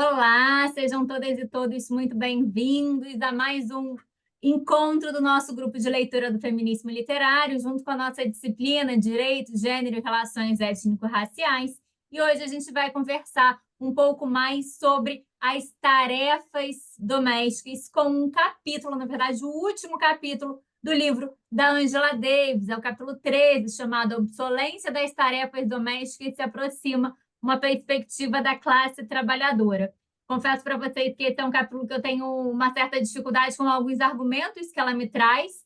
Olá, sejam todas e todos muito bem-vindos a mais um encontro do nosso grupo de leitura do Feminismo Literário, junto com a nossa disciplina Direito, Gênero e Relações Étnico-Raciais. E hoje a gente vai conversar um pouco mais sobre as tarefas domésticas, com um capítulo, na verdade, o último capítulo do livro da Angela Davis, é o capítulo 13, chamado Obsolência das Tarefas Domésticas se aproxima uma perspectiva da classe trabalhadora. Confesso para vocês que esse é um capítulo que eu tenho uma certa dificuldade com alguns argumentos que ela me traz.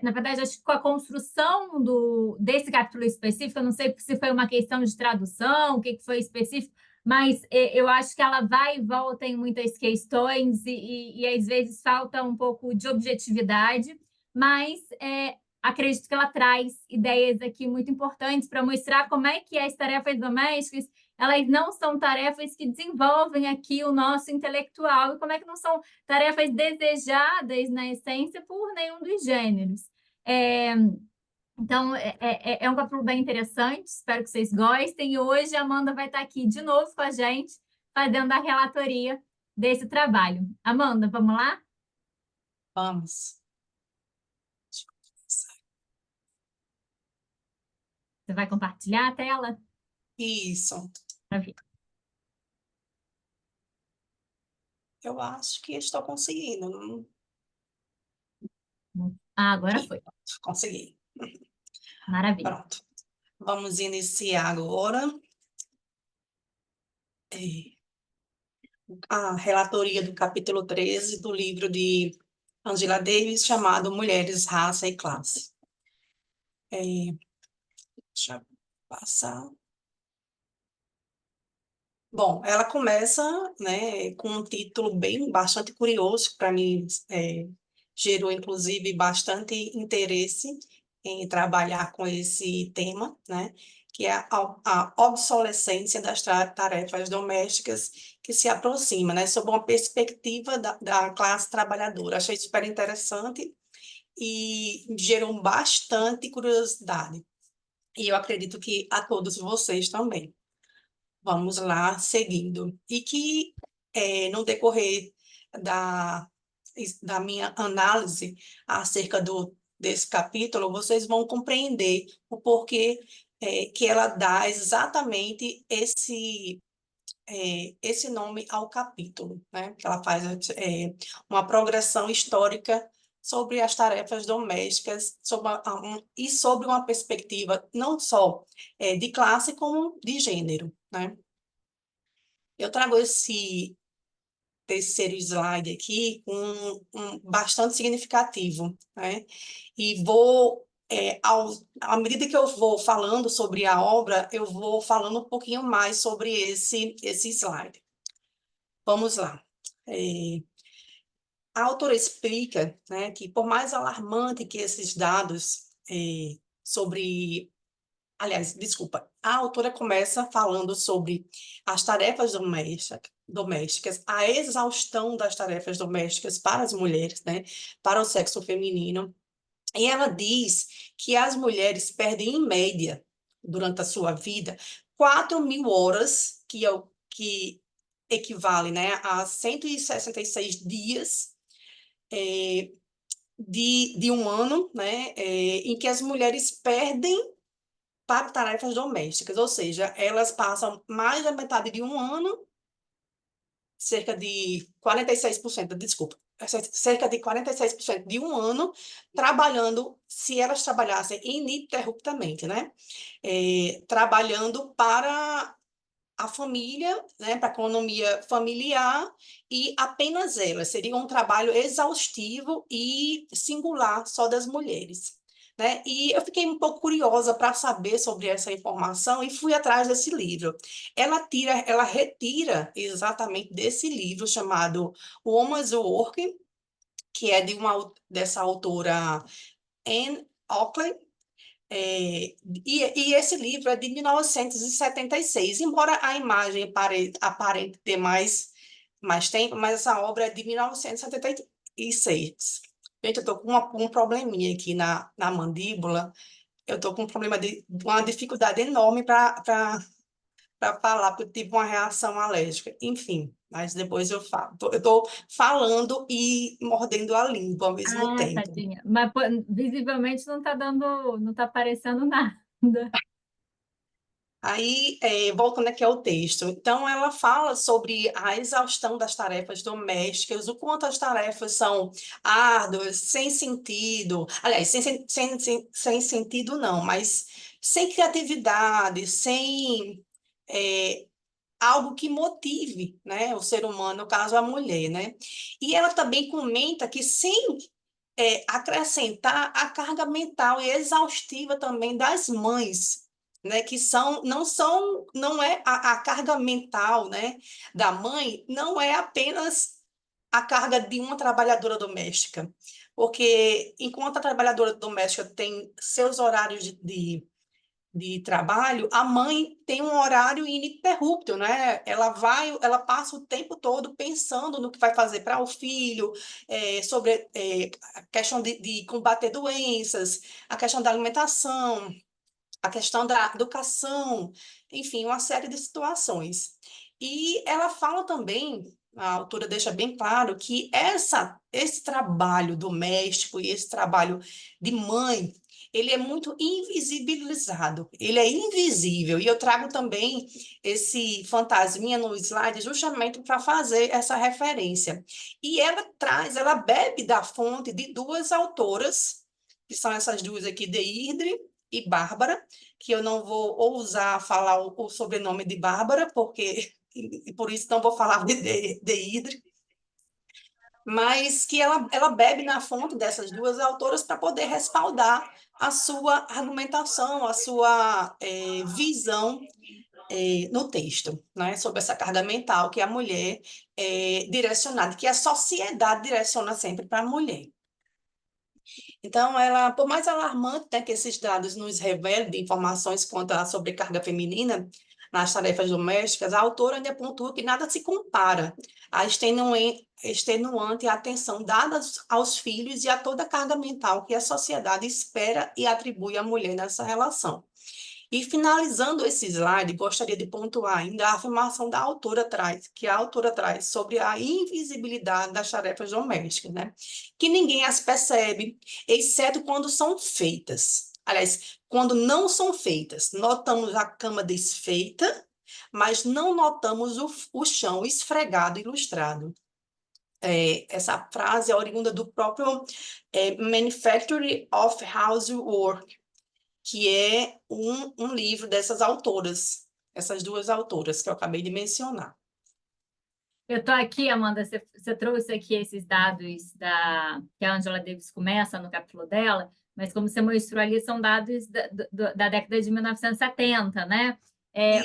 Na verdade, acho que com a construção desse capítulo específico, eu não sei se foi uma questão de tradução, o que foi específico, mas eu acho que ela vai e volta em muitas questões e às vezes falta um pouco de objetividade, mas acredito que ela traz ideias aqui muito importantes para mostrar como é que as tarefas domésticas elas não são tarefas que desenvolvem aqui o nosso intelectual e como é que não são tarefas desejadas na essência por nenhum dos gêneros. Então, é um capítulo bem interessante, espero que vocês gostem. E hoje a Amanda vai estar aqui de novo com a gente, fazendo a relatoria desse trabalho. Amanda, vamos lá? Vamos. Você vai compartilhar a tela? Isso. Maravilha. Eu acho que estou conseguindo. Agora Aqui, foi. consegui. Maravilha. Pronto. Vamos iniciar agora a relatoria do capítulo 13 do livro de Angela Davis, chamado Mulheres, Raça e Classe. Deixa eu passar. Bom, ela começa, né, com um título bastante curioso, para mim, gerou, inclusive, bastante interesse em trabalhar com esse tema, né, que é a obsolescência das tarefas domésticas que se aproxima, né, sob uma perspectiva da classe trabalhadora. Achei super interessante e gerou bastante curiosidade. E eu acredito que a todos vocês também. Vamos lá, seguindo. E que, no decorrer da, da minha análise acerca desse capítulo, vocês vão compreender o porquê que ela dá exatamente esse nome ao capítulo, né? Que ela faz uma progressão histórica sobre as tarefas domésticas e sobre uma perspectiva não só de classe, como de gênero, né? Eu trago esse terceiro slide aqui bastante significativo, né? E à medida que eu vou falando sobre a obra, eu vou falando um pouquinho mais sobre esse slide. Vamos lá. A autora explica, né, que por mais alarmante que esses dados sobre... Aliás, desculpa, a autora começa falando sobre as tarefas domésticas, a exaustão das tarefas domésticas para as mulheres, né, para o sexo feminino, e ela diz que as mulheres perdem, em média, durante a sua vida, 4.000 horas, que equivale, né, a 166 dias de um ano, né, em que as mulheres perdem para tarefas domésticas, ou seja, elas passam mais da metade de um ano, cerca de 46%, desculpa, cerca de 46% de um ano, trabalhando, se elas trabalhassem ininterruptamente, né? Trabalhando para a família, né, para a economia familiar, e apenas elas. Seria um trabalho exaustivo e singular só das mulheres, né? E eu fiquei um pouco curiosa para saber sobre essa informação e fui atrás desse livro. Ela retira exatamente desse livro chamado Woman's Work, que é dessa autora Anne Oakley, e esse livro é de 1976, embora a imagem aparente ter mais tempo, mas essa obra é de 1976. Gente, eu estou com um probleminha aqui na mandíbula, eu estou com uma dificuldade enorme para para falar, porque eu tive uma reação alérgica. Enfim, mas depois eu falo. Eu estou falando e mordendo a língua ao mesmo Ah, tempo. tadinha. Mas pô, visivelmente não está dando, não está aparecendo nada. Aí, voltando aqui ao texto, então ela fala sobre a exaustão das tarefas domésticas, o quanto as tarefas são árduas, sem sentido, aliás, sem sentido não, mas sem criatividade, sem algo que motive, né, o ser humano, no caso a mulher, né? E ela também comenta que sem acrescentar a carga mental e exaustiva também das mães, né, que não é a carga mental, né, da mãe, não é apenas a carga de uma trabalhadora doméstica, porque enquanto a trabalhadora doméstica tem seus horários de trabalho, a mãe tem um horário ininterrupto, né? Ela passa o tempo todo pensando no que vai fazer para o filho, sobre a questão de combater doenças, a questão da alimentação, a questão da educação, enfim, uma série de situações. E ela fala também, a autora deixa bem claro que esse trabalho doméstico e esse trabalho de mãe, ele é muito invisibilizado, ele é invisível. E eu trago também esse fantasminha no slide justamente para fazer essa referência. E ela bebe da fonte de duas autoras, que são essas duas aqui, Deidre e Bárbara, que eu não vou ousar falar o sobrenome de Bárbara, porque e por isso não vou falar de Idre, mas que ela bebe na fonte dessas duas autoras para poder respaldar a sua argumentação, a sua visão no texto, né, sobre essa carga mental que a mulher é direcionada, que a sociedade direciona sempre para a mulher. Então, ela, por mais alarmante, né, que esses dados nos revelem de informações quanto à sobrecarga feminina nas tarefas domésticas, a autora ainda pontua que nada se compara à extenuante atenção dada aos filhos e a toda a carga mental que a sociedade espera e atribui à mulher nessa relação. E finalizando esse slide, gostaria de pontuar ainda a afirmação da autora traz, que a autora traz sobre a invisibilidade das tarefas domésticas, né? Que ninguém as percebe, exceto quando são feitas. Aliás, quando não são feitas, notamos a cama desfeita, mas não notamos o chão esfregado e lustrado. Essa frase é oriunda do próprio Manufacture of Housework, que é um livro dessas autoras, essas duas autoras que eu acabei de mencionar. Eu estou aqui, Amanda, você trouxe aqui esses dados que a Angela Davis começa no capítulo dela, mas como você mostrou ali, são dados da década de 1970, né?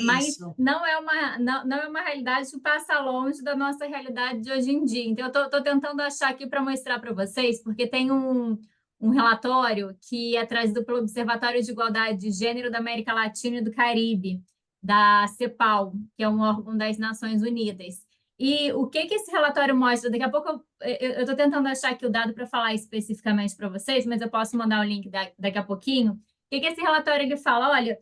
Mas Isso. não é uma realidade que passa longe da nossa realidade de hoje em dia. Então, eu estou tentando achar aqui para mostrar para vocês, porque tem um relatório que é trazido pelo Observatório de Igualdade de Gênero da América Latina e do Caribe, da CEPAL, que é um órgão das Nações Unidas. E o que esse relatório mostra? Daqui a pouco eu estou tentando achar aqui o dado para falar especificamente para vocês, mas eu posso mandar o link daqui a pouquinho. O que esse relatório ele fala? Olha,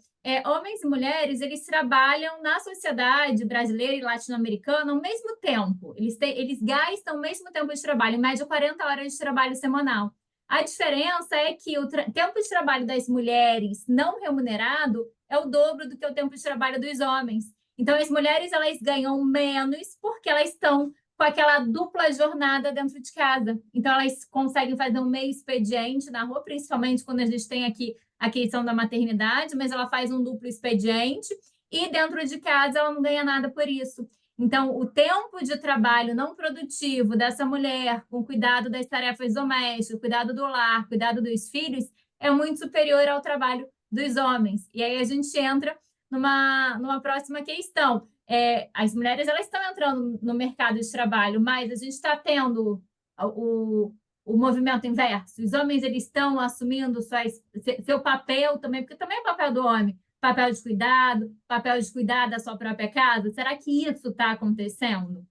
homens e mulheres eles trabalham na sociedade brasileira e latino-americana ao mesmo tempo. Eles gastam o mesmo tempo de trabalho, em média 40 horas de trabalho semanal. A diferença é que o tempo de trabalho das mulheres não remunerado é o dobro do que o tempo de trabalho dos homens. Então, as mulheres elas ganham menos porque elas estão com aquela dupla jornada dentro de casa. Então, elas conseguem fazer um meio expediente na rua, principalmente quando a gente tem aqui a questão da maternidade, mas ela faz um duplo expediente e dentro de casa ela não ganha nada por isso. Então, o tempo de trabalho não produtivo dessa mulher, com cuidado das tarefas domésticas, cuidado do lar, cuidado dos filhos, é muito superior ao trabalho dos homens. E aí a gente entra numa próxima questão. As mulheres elas estão entrando no mercado de trabalho, mas a gente está tendo o movimento inverso. Os homens eles estão assumindo seu papel também, porque também é papel do homem, papel de cuidar da sua própria casa. Será que isso está acontecendo?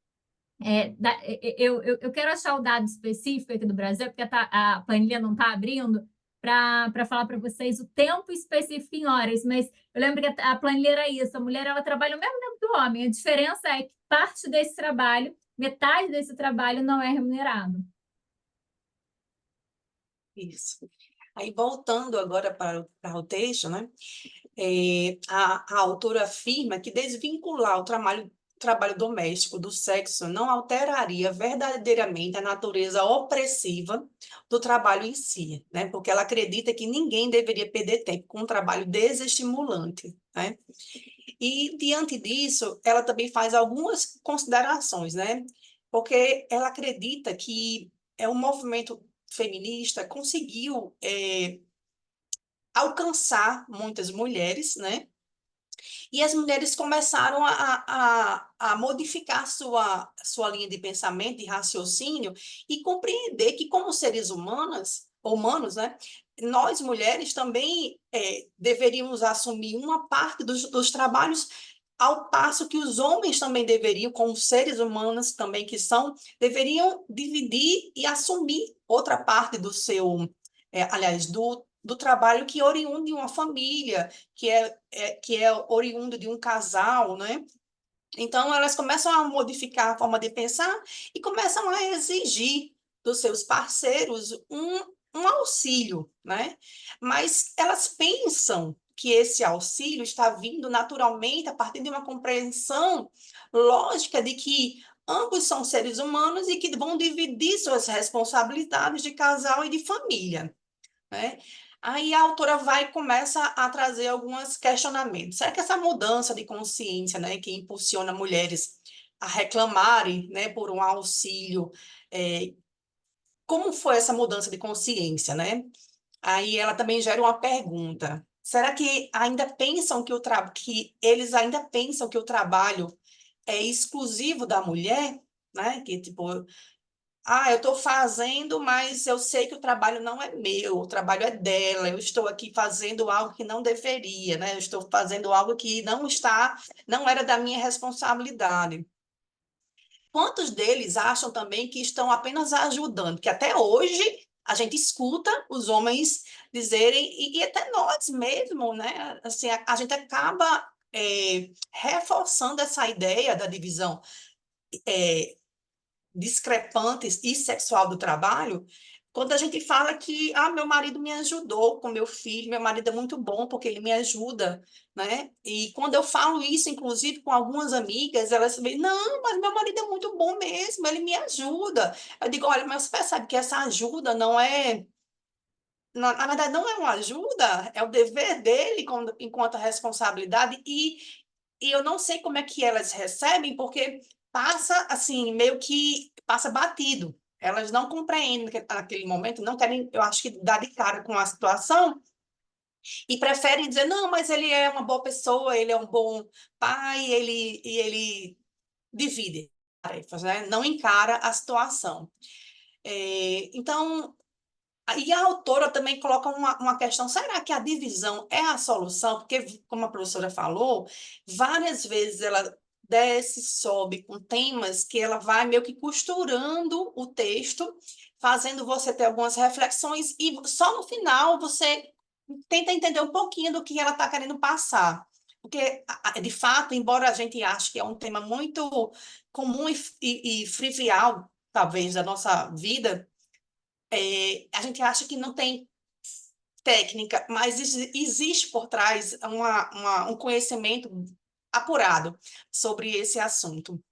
Eu quero achar o dado específico aqui do Brasil, porque a planilha não está abrindo, para falar para vocês o tempo específico em horas, mas eu lembro que a planilha era isso, a mulher ela trabalha o mesmo tempo que o homem, a diferença é que parte desse trabalho, metade desse trabalho não é remunerado. Isso. Aí, voltando agora para o texto, né? A autora afirma que desvincular o trabalho doméstico do sexo não alteraria verdadeiramente a natureza opressiva do trabalho em si, né? Porque ela acredita que ninguém deveria perder tempo com um trabalho desestimulante, né? E, diante disso, ela também faz algumas considerações, né? Porque ela acredita que o movimento feminista conseguiu alcançar muitas mulheres, né? E as mulheres começaram a modificar sua linha de pensamento e raciocínio e compreender que, como seres humanos, né, nós mulheres também deveríamos assumir uma parte dos trabalhos, ao passo que os homens também deveriam, como seres humanos também que são, deveriam dividir e assumir outra parte do seu, aliás, do trabalho que é oriundo de uma família, que é oriundo de um casal, né? Então, elas começam a modificar a forma de pensar e começam a exigir dos seus parceiros um auxílio, né? Mas elas pensam que esse auxílio está vindo naturalmente a partir de uma compreensão lógica de que ambos são seres humanos e que vão dividir suas responsabilidades de casal e de família, né? Aí a autora vai e começa a trazer alguns questionamentos. Será que essa mudança de consciência, né, que impulsiona mulheres a reclamarem, né, por um auxílio, como foi essa mudança de consciência, né? Aí ela também gera uma pergunta. Será que que eles ainda pensam que o trabalho é exclusivo da mulher, né? Que tipo, eu estou fazendo, mas eu sei que o trabalho não é meu, o trabalho é dela. Eu estou aqui fazendo algo que não deveria, né? Eu estou fazendo algo que não era da minha responsabilidade. Quantos deles acham também que estão apenas ajudando? Que até hoje a gente escuta os homens dizerem, e até nós mesmos, né? Assim, a gente acaba reforçando essa ideia da divisão discrepante e sexual do trabalho, quando a gente fala que, meu marido me ajudou com meu filho, meu marido é muito bom porque ele me ajuda, né? E quando eu falo isso, inclusive com algumas amigas, elas dizem, não, mas meu marido é muito bom mesmo, ele me ajuda. Eu digo, olha, mas você percebe que essa ajuda não é, na verdade, não é uma ajuda, é o dever dele enquanto responsabilidade, e eu não sei como é que elas recebem, porque passa assim, meio que passa batido. Elas não compreendem que naquele momento, não querem, eu acho que dar de cara com a situação e preferem dizer, não, mas ele é uma boa pessoa, ele é um bom pai, ele divide tarefas, né? Não encara a situação. Então, e a autora também coloca uma questão: será que a divisão é a solução? Porque, como a professora falou, várias vezes ela desce, sobe com temas que ela vai meio que costurando o texto, fazendo você ter algumas reflexões, e só no final você tenta entender um pouquinho do que ela está querendo passar. Porque, de fato, embora a gente ache que é um tema muito comum e trivial, talvez, da nossa vida, a gente acha que não tem técnica, mas existe por trás um conhecimento apurado sobre esse assunto.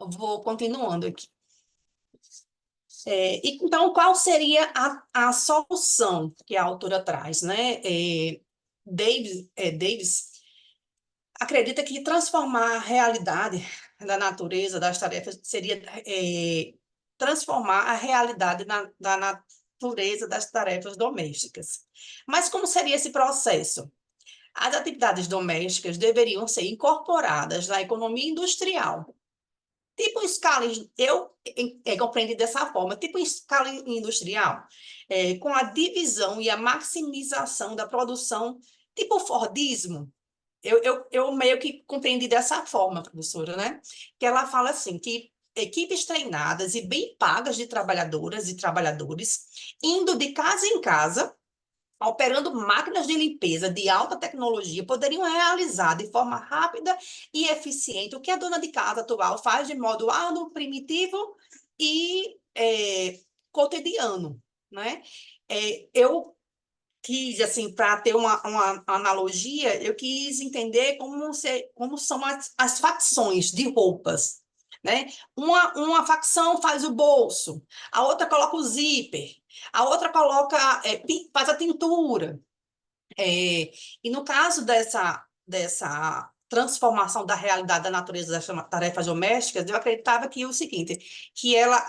Eu vou continuando aqui. Então, qual seria a solução que a autora traz, né? Davis acredita que transformar a realidade da natureza das tarefas seria transformar a realidade da natureza das tarefas domésticas. Mas como seria esse processo? As atividades domésticas deveriam ser incorporadas na economia industrial. Tipo escala, eu compreendi dessa forma, tipo escala industrial, com a divisão e a maximização da produção, tipo Fordismo. Eu meio que compreendi dessa forma, professora, né? Que ela fala assim, que equipes treinadas e bem pagas de trabalhadoras e trabalhadores, indo de casa em casa, operando máquinas de limpeza de alta tecnologia, poderiam realizar de forma rápida e eficiente o que a dona de casa atual faz de modo árduo, primitivo e cotidiano, né? Eu quis, assim, para ter uma analogia, eu quis entender como são as facções de roupas, né? Uma facção faz o bolso, a outra coloca o zíper, a outra coloca, faz a tintura. E no caso dessa transformação da realidade da natureza das tarefas domésticas, eu acreditava que o seguinte, que ela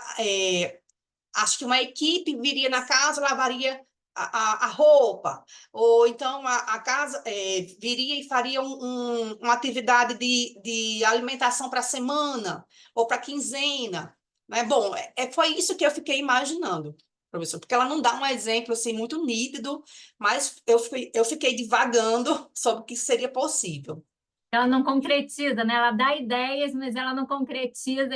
acho que uma equipe viria na casa, lavaria a roupa, ou então a casa viria e faria uma atividade de alimentação para a semana, ou para a quinzena. Né? Bom, foi isso que eu fiquei imaginando, professor, porque ela não dá um exemplo assim, muito nítido, mas eu fiquei divagando sobre o que seria possível. Ela não concretiza, né? Ela dá ideias, mas ela não concretiza.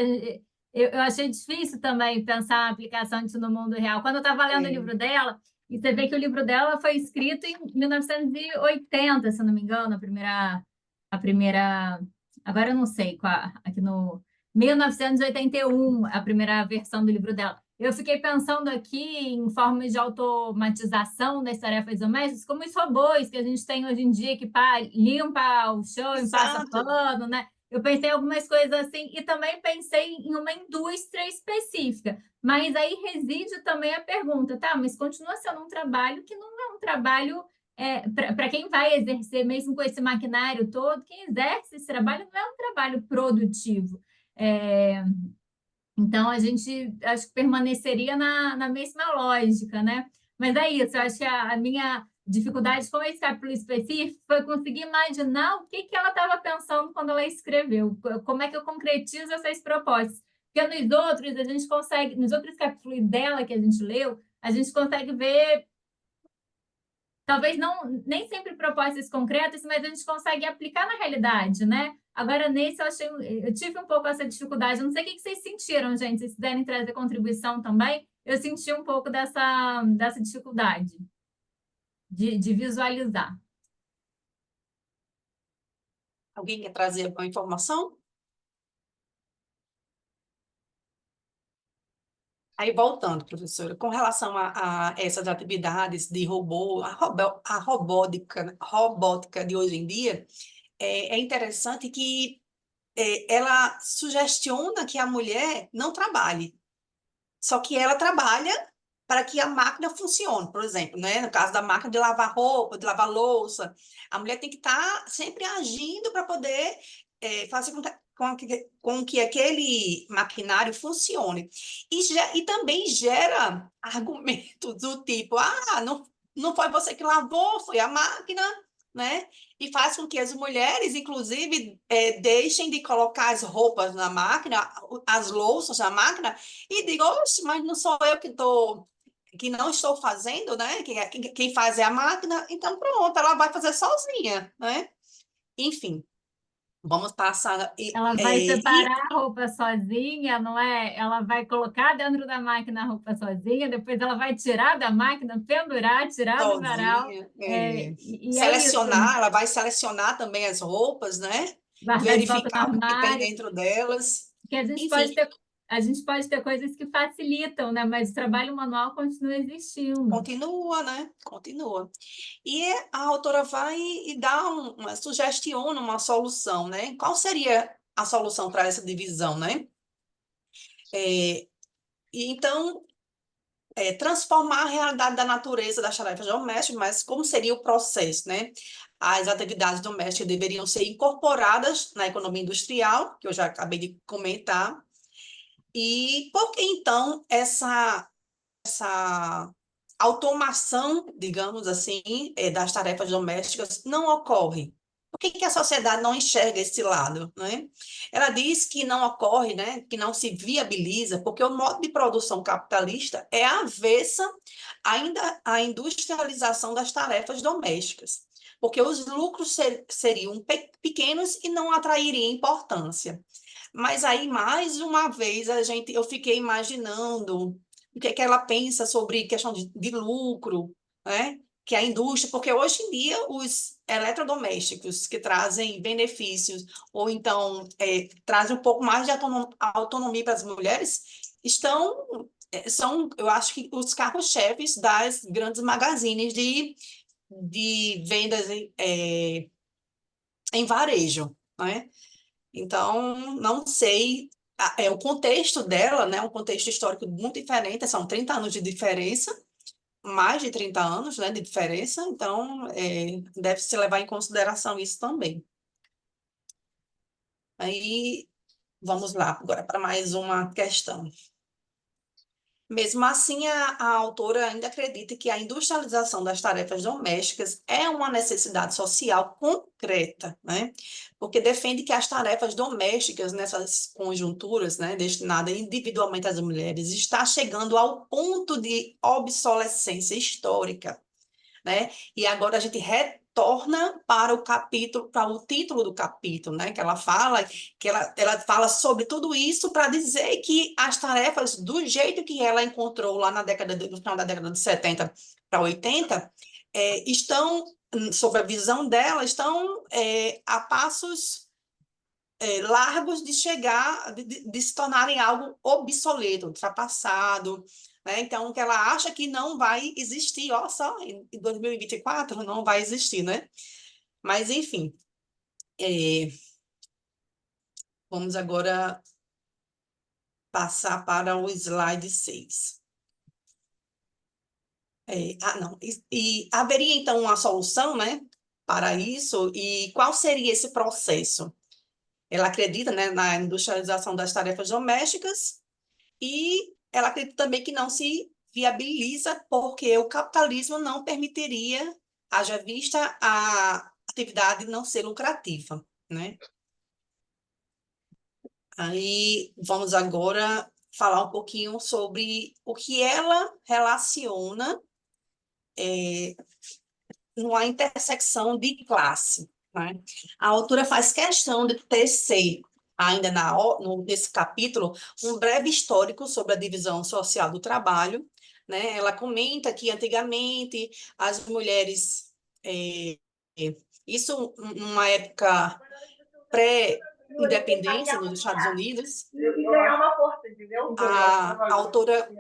Eu achei difícil também pensar a aplicação disso no mundo real. Quando eu estava lendo o É, livro dela, e você vê que o livro dela foi escrito em 1980, se eu não me engano, a primeira, agora eu não sei, aqui no 1981, a primeira versão do livro dela. Eu fiquei pensando aqui em formas de automatização das tarefas domésticas, como os robôs que a gente tem hoje em dia, que limpa o chão e passa exato. pano, né? Eu pensei em algumas coisas assim, e também pensei em uma indústria específica. Mas aí reside também a pergunta, tá? Mas continua sendo um trabalho que não é um trabalho para quem vai exercer, mesmo com esse maquinário todo, quem exerce esse trabalho não é um trabalho produtivo. É, então, a gente acho que permaneceria na mesma lógica, né? Mas é isso, eu acho que a minha dificuldade com esse capítulo específico foi conseguir imaginar o que ela estava pensando quando ela escreveu, como é que eu concretizo essas propostas. Porque nos outros, a gente consegue, nos outros capítulos dela que a gente leu, a gente consegue ver talvez não nem sempre propostas concretas, mas a gente consegue aplicar na realidade, né? Agora, nesse, eu tive um pouco essa dificuldade. Não sei o que vocês sentiram, gente. Se vocês quiserem trazer contribuição também, eu senti um pouco dessa dificuldade de visualizar. Alguém quer trazer alguma informação? Aí, voltando, professora, com relação a essas atividades de robô, a robótica, né, robótica de hoje em dia, é interessante que ela sugestiona que a mulher não trabalhe, só que ela trabalha para que a máquina funcione, por exemplo, né? No caso da máquina de lavar roupa, de lavar louça, a mulher tem que estar sempre agindo para poder fazer com que aquele maquinário funcione. E também gera argumentos do tipo, não foi você que lavou, foi a máquina, né? E faz com que as mulheres, inclusive, deixem de colocar as roupas na máquina, as louças na máquina, e digam, oxe, mas não sou eu que não estou fazendo, né? Quem faz é a máquina, então pronto, ela vai fazer sozinha, né? Enfim, vamos passar. Ela vai separar a roupa sozinha, não é? Ela vai colocar dentro da máquina a roupa sozinha, depois ela vai tirar da máquina, pendurar, tirar do varal. Sozinha, E é isso, selecionar, ela vai selecionar também as roupas, né? guardar de volta no Verificar o que tem armário. dentro delas. Que Enfim, a gente pode ter coisas que facilitam, né? Mas o trabalho manual continua existindo. continua, né? Continua. E a autora vai e dá sugestiona uma solução, né? Qual seria a solução para essa divisão, né? É, e então, transformar a realidade da natureza das tarefas domésticas, mas como seria o processo, né? As atividades domésticas deveriam ser incorporadas na economia industrial, que eu já acabei de comentar. E por que, então, essa automação, digamos assim, das tarefas domésticas não ocorre? Por que a sociedade não enxerga esse lado, né? Ela diz que não ocorre, né, que não se viabiliza, porque o modo de produção capitalista é avessa ainda à industrialização das tarefas domésticas, porque os lucros seriam pequenos e não atrairiam importância. Mas aí, mais uma vez, eu fiquei imaginando o que é que ela pensa sobre questão de lucro, né? Que a indústria, porque hoje em dia os eletrodomésticos que trazem benefícios, ou então trazem um pouco mais de autonomia para as mulheres, são, eu acho que, os carros-chefes das grandes magazines de vendas em varejo, né? Então, não sei, o contexto dela, né, um contexto histórico muito diferente, são 30 anos de diferença, mais de 30 anos, né, de diferença, então deve-se levar em consideração isso também. Aí, vamos lá, agora para mais uma questão. Mesmo assim, a autora ainda acredita que a industrialização das tarefas domésticas é uma necessidade social concreta, né? Porque defende que as tarefas domésticas nessas conjunturas, né, destinadas individualmente às mulheres, está chegando ao ponto de obsolescência histórica, né? E agora a gente retorna para o capítulo, para o título do capítulo, né? Que ela fala sobre tudo isso para dizer que as tarefas, do jeito que ela encontrou lá no final da década de 70 para 80, estão, sob a visão dela, estão a passos largos de chegar, de se tornarem algo obsoleto, ultrapassado, né? Então, que ela acha que não vai existir, ó, só em 2024 não vai existir, né? Mas, enfim, é, vamos agora passar para o slide 6. Não, e haveria, então, uma solução, né, para isso, e qual seria esse processo? Ela acredita, né, na industrialização das tarefas domésticas, e ela acredita também que não se viabiliza porque o capitalismo não permitiria, haja vista a atividade não ser lucrativa, né? Aí vamos agora falar um pouquinho sobre o que ela relaciona numa intersecção de classe, né? A autora faz questão de tecer, ainda nesse capítulo, um breve histórico sobre a divisão social do trabalho, né? Ela comenta que antigamente as mulheres, isso numa época pré-independência nos Estados Unidos, a autora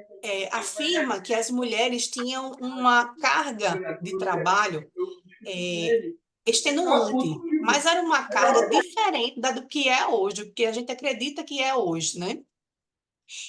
afirma que as mulheres tinham uma carga de trabalho extenuante, mas era uma carga diferente da do que é hoje, do que a gente acredita que é hoje, né?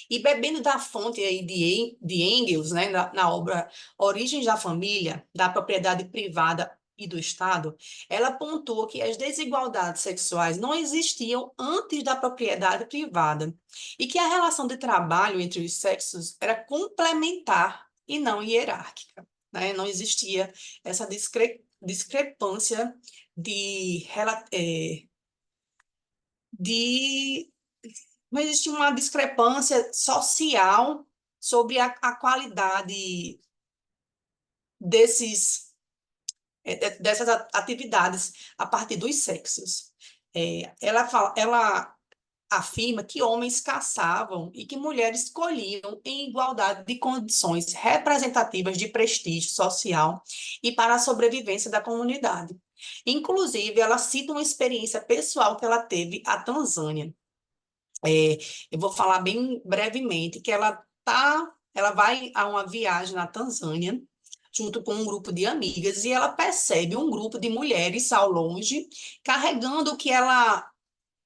E bebendo da fonte aí de Engels, né, na obra Origens da Família, da Propriedade Privada e do Estado, ela pontua que as desigualdades sexuais não existiam antes da propriedade privada e que a relação de trabalho entre os sexos era complementar e não hierárquica, né? Não existia essa discrepância de não existe uma discrepância social sobre a qualidade dessas atividades a partir dos sexos. Ela afirma que homens caçavam e que mulheres colhiam em igualdade de condições representativas de prestígio social e para a sobrevivência da comunidade. Inclusive, ela cita uma experiência pessoal que ela teve à Tanzânia. Eu vou falar bem brevemente que ela vai a uma viagem na Tanzânia, junto com um grupo de amigas, e ela percebe um grupo de mulheres ao longe, carregando o que ela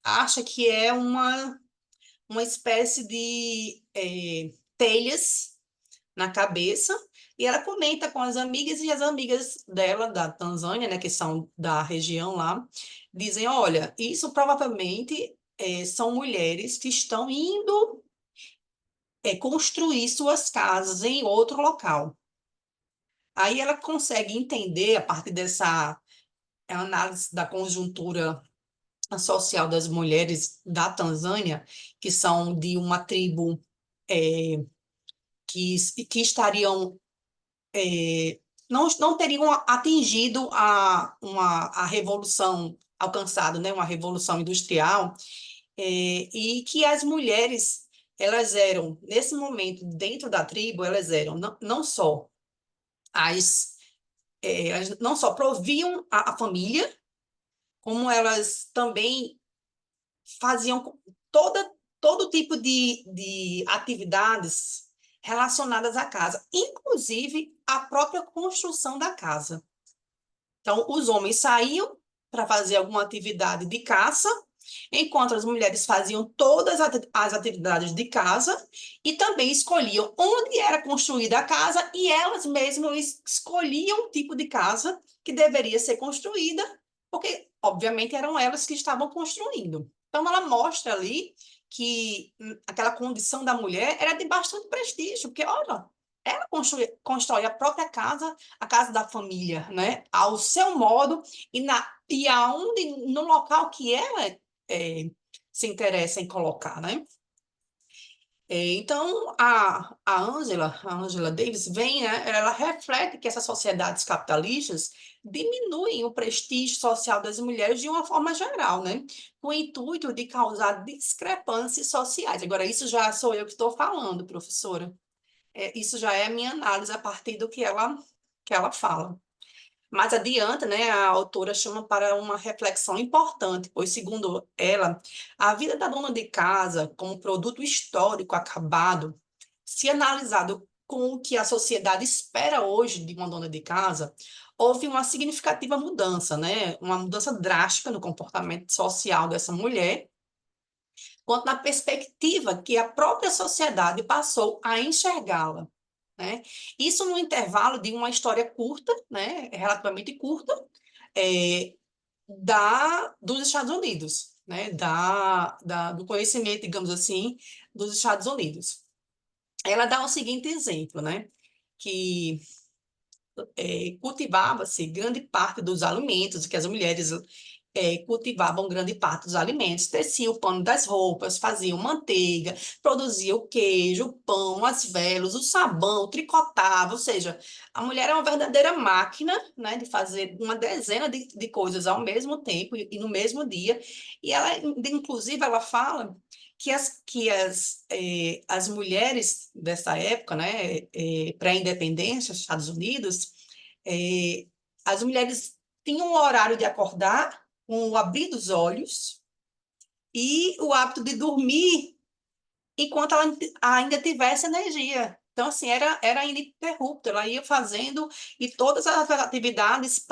acha que é uma espécie de telhas na cabeça, e ela comenta com as amigas, e as amigas dela, da Tanzânia, né, que são da região lá, dizem, olha, isso provavelmente são mulheres que estão indo construir suas casas em outro local. Aí ela consegue entender, a partir dessa análise da conjuntura social das mulheres da Tanzânia, que são de uma tribo que estariam não teriam atingido a revolução alcançada, né, uma revolução industrial, e que as mulheres, elas eram, nesse momento, dentro da tribo, elas eram não só as, elas não só proviam a família, como elas também faziam todo tipo de atividades relacionadas à casa, inclusive a própria construção da casa. Então, os homens saíam para fazer alguma atividade de caça, enquanto as mulheres faziam todas as atividades de casa e também escolhiam onde era construída a casa e elas mesmas escolhiam o tipo de casa que deveria ser construída, porque, obviamente, eram elas que estavam construindo. Então, ela mostra ali que aquela condição da mulher era de bastante prestígio, porque, olha, ela constrói a própria casa, a casa da família, né? Ao seu modo e aonde, no local que ela se interessa em colocar, né? Então, a Angela Davis vem, né, ela reflete que essas sociedades capitalistas diminuem o prestígio social das mulheres de uma forma geral, né? Com o intuito de causar discrepâncias sociais. Agora, isso já sou eu que estou falando, professora. Isso já é a minha análise a partir do que ela fala. Mais adiante, né, a autora chama para uma reflexão importante, pois, segundo ela, a vida da dona de casa, como produto histórico acabado, se analisado com o que a sociedade espera hoje de uma dona de casa, houve uma significativa mudança, né, uma mudança drástica no comportamento social dessa mulher, quanto na perspectiva que a própria sociedade passou a enxergá-la, né? Isso no intervalo de uma história curta, né, relativamente curta, é, dos Estados Unidos, né, do conhecimento, digamos assim, dos Estados Unidos. Ela dá o seguinte exemplo, né, que cultivava-se grande parte dos alimentos que as mulheres cultivavam grande parte dos alimentos, teciam o pano das roupas, faziam manteiga, produziam o queijo, o pão, as velas, o sabão, tricotavam, ou seja, a mulher é uma verdadeira máquina, né, de fazer uma dezena de coisas ao mesmo tempo e no mesmo dia, e ela, inclusive, ela fala as mulheres dessa época, né, pré-independência, Estados Unidos, as mulheres tinham um horário de acordar, com o abrir dos olhos e o hábito de dormir enquanto ela ainda tivesse energia. Então, assim, era ininterrupto, ela ia fazendo e todas as atividades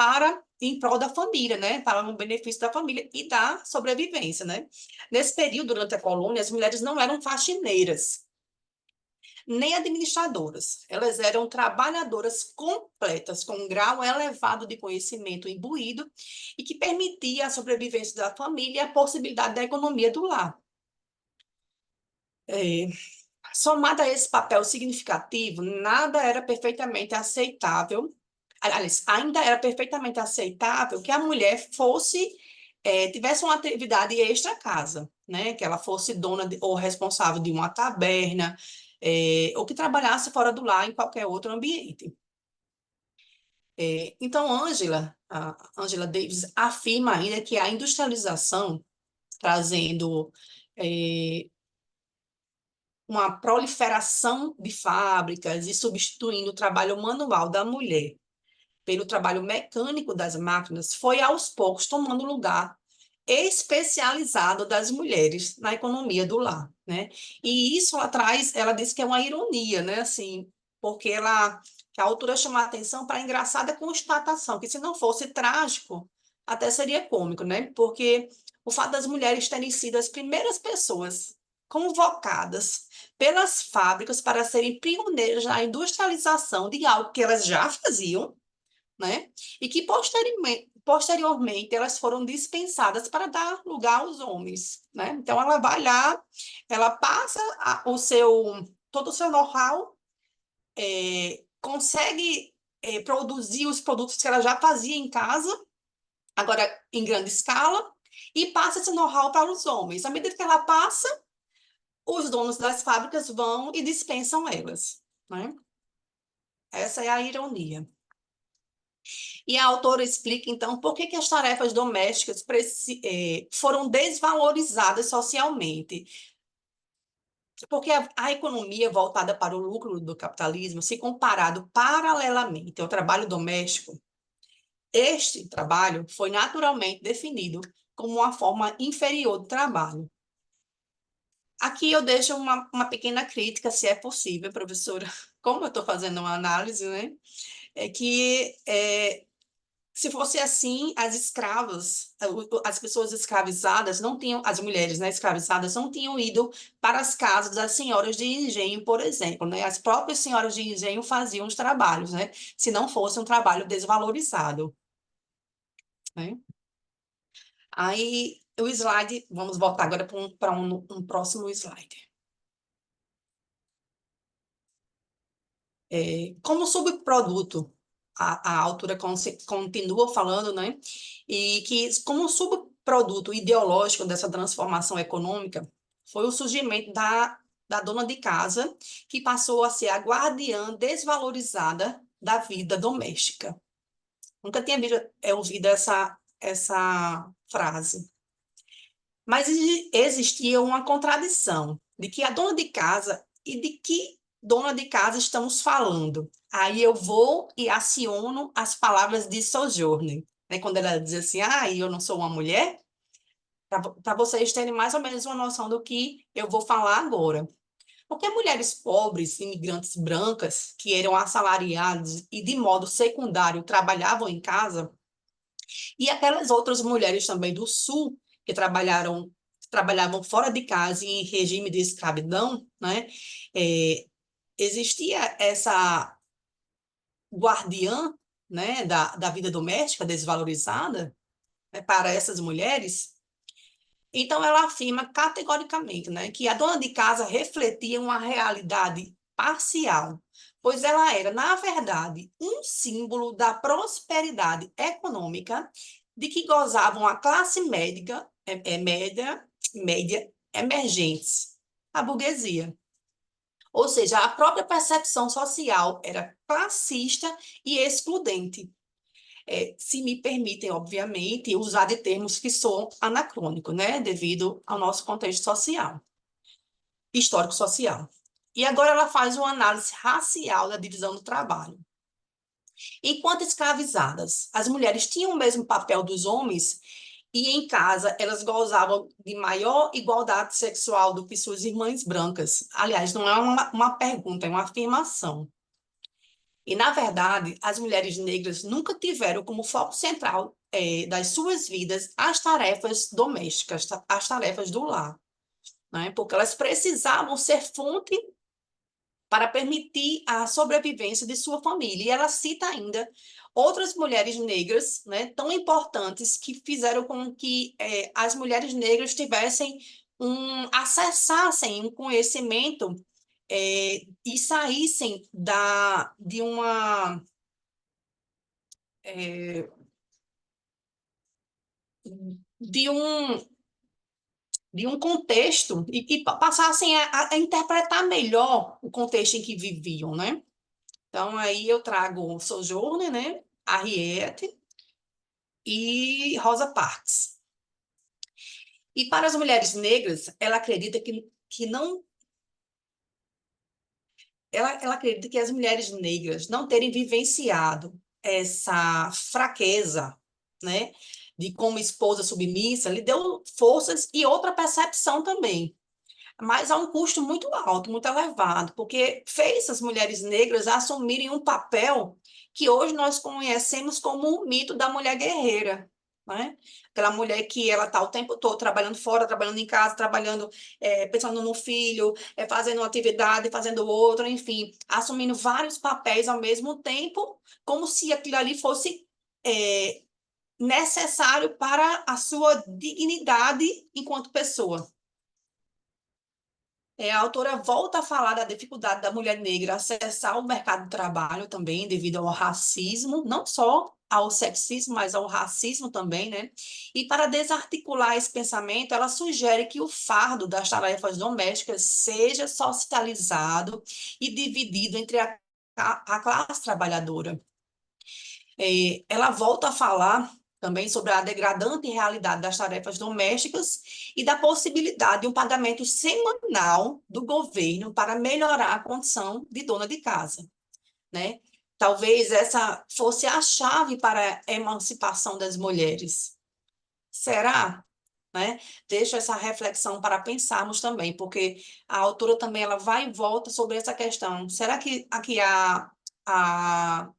em prol da família, né? Para o benefício da família e da sobrevivência, né? Nesse período, durante a colônia, as mulheres não eram faxineiras, nem administradoras. Elas eram trabalhadoras completas, com um grau elevado de conhecimento imbuído e que permitia a sobrevivência da família e a possibilidade da economia do lar. Somado a esse papel significativo, nada era perfeitamente aceitável. Aliás, ainda era perfeitamente aceitável que a mulher tivesse uma atividade extra casa, né? Que ela fosse ou responsável de uma taberna, ou que trabalhasse fora do lar em qualquer outro ambiente. Então, a Angela Davis afirma ainda que a industrialização, trazendo uma proliferação de fábricas e substituindo o trabalho manual da mulher pelo trabalho mecânico das máquinas, foi aos poucos tomando lugar especializado das mulheres na economia do lar, né? E isso ela diz que é uma ironia, né? Assim, porque que a autora chama a atenção para a engraçada constatação, que se não fosse trágico, até seria cômico, né? Porque o fato das mulheres terem sido as primeiras pessoas convocadas pelas fábricas para serem pioneiras na industrialização de algo que elas já faziam, né? E que posteriormente elas foram dispensadas para dar lugar aos homens, né? Então ela vai lá, ela passa todo o seu know-how, consegue produzir os produtos que ela já fazia em casa, agora em grande escala, e passa esse know-how para os homens. À medida que ela passa, os donos das fábricas vão e dispensam elas, né? Essa é a ironia. E a autora explica, então, por que as tarefas domésticas foram desvalorizadas socialmente. Porque a economia voltada para o lucro do capitalismo, se comparado paralelamente ao trabalho doméstico, este trabalho foi naturalmente definido como uma forma inferior do trabalho. Aqui eu deixo uma pequena crítica, se é possível, professora, como eu estou fazendo uma análise, né? É que se fosse assim, as escravas, as pessoas escravizadas não tinham, as mulheres, né, escravizadas não tinham ido para as casas das senhoras de engenho, por exemplo, né? As próprias senhoras de engenho faziam os trabalhos, né? Se não fosse um trabalho desvalorizado, né? Aí, o slide, vamos voltar agora para um próximo slide. Como subproduto, a autora continua falando, né? E que como subproduto ideológico dessa transformação econômica foi o surgimento da dona de casa, que passou a ser a guardiã desvalorizada da vida doméstica. Nunca tinha ouvido essa frase. Mas existia uma contradição de que a dona de casa e de que dona de casa estamos falando. Aí eu vou e aciono as palavras de Sojourner, né? Quando ela diz assim, eu não sou uma mulher, para vocês terem mais ou menos uma noção do que eu vou falar agora. Porque mulheres pobres, imigrantes brancas, que eram assalariadas e de modo secundário trabalhavam em casa, e aquelas outras mulheres também do Sul, que trabalhavam fora de casa em regime de escravidão, né? Existia essa guardiã, né, da vida doméstica desvalorizada, né, para essas mulheres. Então, ela afirma categoricamente, né, que a dona de casa refletia uma realidade parcial, pois ela era, na verdade, um símbolo da prosperidade econômica de que gozavam a classe média emergentes, a burguesia. Ou seja, a própria percepção social era classista e excludente. Se me permitem, obviamente, usar de termos que são anacrônicos, né? Devido ao nosso contexto social, histórico-social. E agora ela faz uma análise racial da divisão do trabalho. Enquanto escravizadas, as mulheres tinham o mesmo papel dos homens e em casa elas gozavam de maior igualdade sexual do que suas irmãs brancas. Aliás, não é uma pergunta, é uma afirmação. E, na verdade, as mulheres negras nunca tiveram como foco central das suas vidas as tarefas domésticas, as tarefas do lar, né? Porque elas precisavam ser fonte para permitir a sobrevivência de sua família. E ela cita ainda outras mulheres negras, né, tão importantes que fizeram com que as mulheres negras tivessem acessassem um conhecimento e saíssem de uma é, de um de um contexto e passassem a interpretar melhor o contexto em que viviam, né? Então, aí eu trago Sojourner, né? Harriet e Rosa Parks. E para as mulheres negras, ela acredita que não. Ela acredita que as mulheres negras não terem vivenciado essa fraqueza, né? De como esposa submissa, lhe deu forças e outra percepção também, mas a um custo muito alto, muito elevado, porque fez as mulheres negras assumirem um papel que hoje nós conhecemos como o mito da mulher guerreira, né? Aquela mulher que ela está o tempo todo trabalhando fora, trabalhando em casa, trabalhando, pensando no filho, fazendo uma atividade, fazendo outra, enfim, assumindo vários papéis ao mesmo tempo, como se aquilo ali fosse necessário para a sua dignidade enquanto pessoa. A autora volta a falar da dificuldade da mulher negra acessar o mercado de trabalho também, devido ao racismo, não só ao sexismo, mas ao racismo também, né? E para desarticular esse pensamento, ela sugere que o fardo das tarefas domésticas seja socializado e dividido entre a classe trabalhadora. Ela volta a falar também sobre a degradante realidade das tarefas domésticas e da possibilidade de um pagamento semanal do governo para melhorar a condição de dona de casa, né? Talvez essa fosse a chave para a emancipação das mulheres. Será? Né? Deixo essa reflexão para pensarmos também, porque a autora também ela vai e volta sobre essa questão. Será que aqui a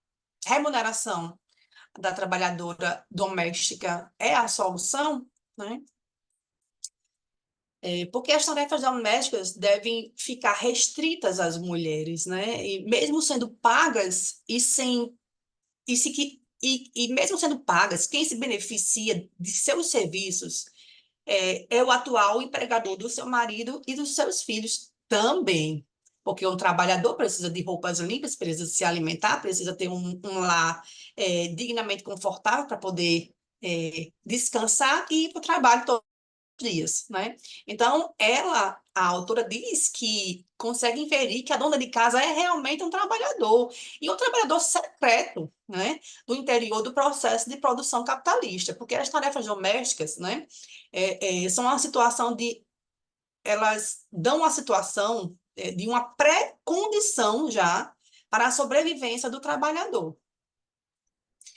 remuneração da trabalhadora doméstica é a solução? Né? Porque as tarefas domésticas devem ficar restritas às mulheres, né? E mesmo sendo pagas e sem e mesmo sendo pagas, quem se beneficia de seus serviços é o atual empregador do seu marido e dos seus filhos também. Porque um trabalhador precisa de roupas limpas, precisa se alimentar, precisa ter um lar dignamente confortável para poder descansar e ir para o trabalho todos os dias, né? Então, a autora diz que consegue inferir que a dona de casa é realmente um trabalhador, e um trabalhador secreto, né? Do interior do processo de produção capitalista, porque as tarefas domésticas, né? São uma situação elas dão uma situação de uma pré-condição já para a sobrevivência do trabalhador.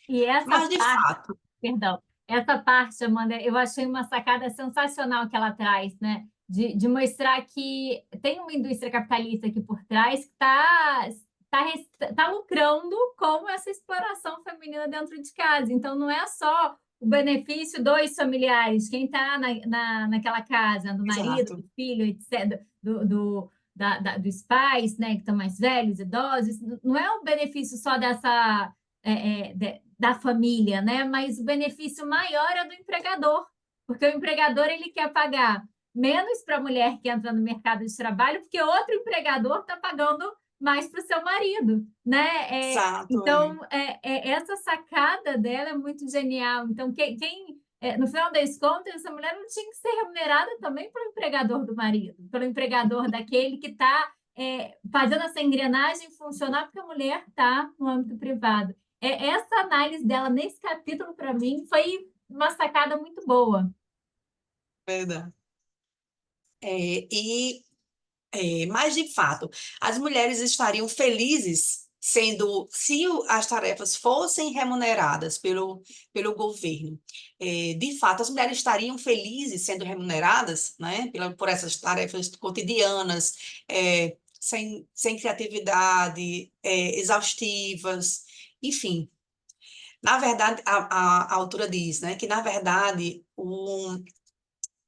E essa Mas, de parte, fato, perdão, essa parte, Amanda, eu achei uma sacada sensacional que ela traz, né? De mostrar que tem uma indústria capitalista aqui por trás que tá lucrando com essa exploração feminina dentro de casa. Então, não é só o benefício dos familiares, quem está naquela casa, do marido, exato, do filho, etc., dos pais, né, que estão mais velhos, idosos, não é o benefício só dessa da família, né? Mas o benefício maior é do empregador, porque o empregador ele quer pagar menos para a mulher que entra no mercado de trabalho, porque outro empregador está pagando mais para o seu marido, né? exato, Então, essa sacada dela é muito genial. Então, no final das contas, essa mulher não tinha que ser remunerada também pelo empregador do marido, pelo empregador daquele que está fazendo essa engrenagem funcionar, porque a mulher está no âmbito privado. Essa análise dela nesse capítulo, para mim, foi uma sacada muito boa. verdade. Mas, de fato, as mulheres estariam felizes se as tarefas fossem remuneradas pelo governo. De fato, as mulheres estariam felizes sendo remuneradas, né, por essas tarefas cotidianas, sem criatividade, exaustivas, enfim. Na verdade, a autora diz, né, que, na verdade,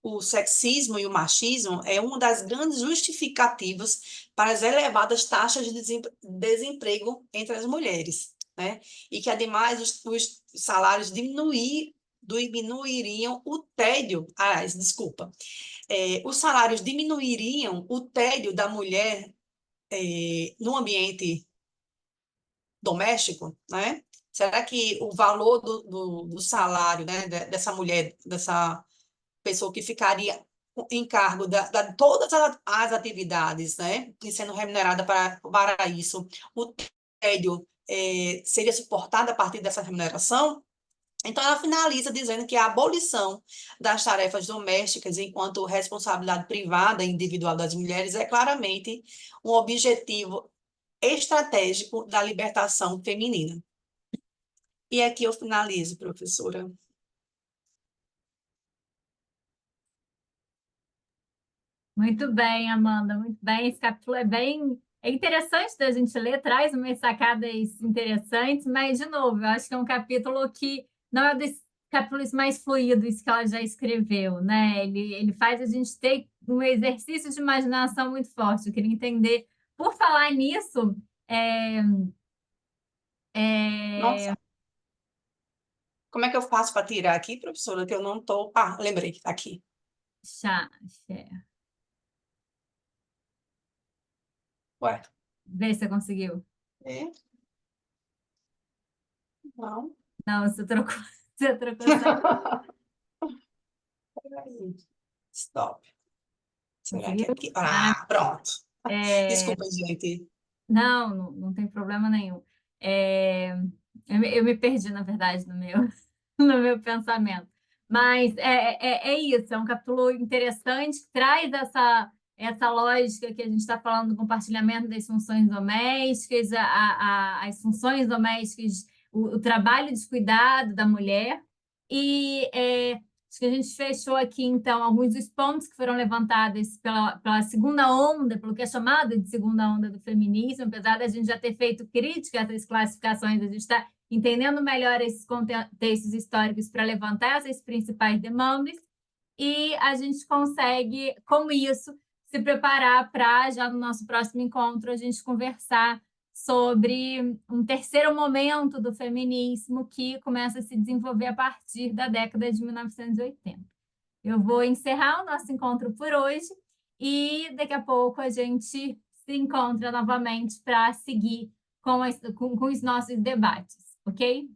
o sexismo e o machismo é uma das grandes justificativas para as elevadas taxas de desemprego entre as mulheres, né? E que, ademais, os salários diminuiriam o tédio, desculpa, os salários diminuiriam o tédio da mulher no ambiente doméstico, né? Será que o valor do salário, né, dessa mulher, dessa pessoa que ficaria em cargo de todas as atividades, né, e sendo remunerada para isso, o tédio seria suportado a partir dessa remuneração? Então, ela finaliza dizendo que a abolição das tarefas domésticas enquanto responsabilidade privada e individual das mulheres é claramente um objetivo estratégico da libertação feminina. E aqui eu finalizo, professora. Muito bem, Amanda, muito bem. Esse capítulo é interessante da gente ler, traz umas sacadas interessantes, mas, de novo, eu acho que é um capítulo que não é dos capítulos mais fluidos que ela já escreveu, né? Ele faz a gente ter um exercício de imaginação muito forte. Eu queria entender, por falar nisso, é, é, Nossa, como é que eu faço para tirar aqui, professora, que eu não estou... Ah, lembrei, está aqui. chá, é, Ué, vê se você conseguiu. é, não. Não, você trocou, você trocou só. Peraí, stop. Será que Conseguiu? é aqui? Maravilha. Ah, pronto. É, Desculpa, gente. não tem problema nenhum. É, Eu me perdi, na verdade, no meu, no meu pensamento. Mas é isso, é um capítulo interessante que traz essa lógica que a gente está falando do compartilhamento das funções domésticas, as funções domésticas, o trabalho de cuidado da mulher. E acho que a gente fechou aqui, então, alguns dos pontos que foram levantados pela segunda onda, pelo que é chamado de segunda onda do feminismo, apesar da gente já ter feito crítica a essas classificações, a gente está entendendo melhor esses contextos históricos para levantar essas principais demandas, e a gente consegue, com isso, se preparar para, já no nosso próximo encontro, a gente conversar sobre um terceiro momento do feminismo que começa a se desenvolver a partir da década de 1980. Eu vou encerrar o nosso encontro por hoje e daqui a pouco a gente se encontra novamente para seguir com os nossos debates, ok?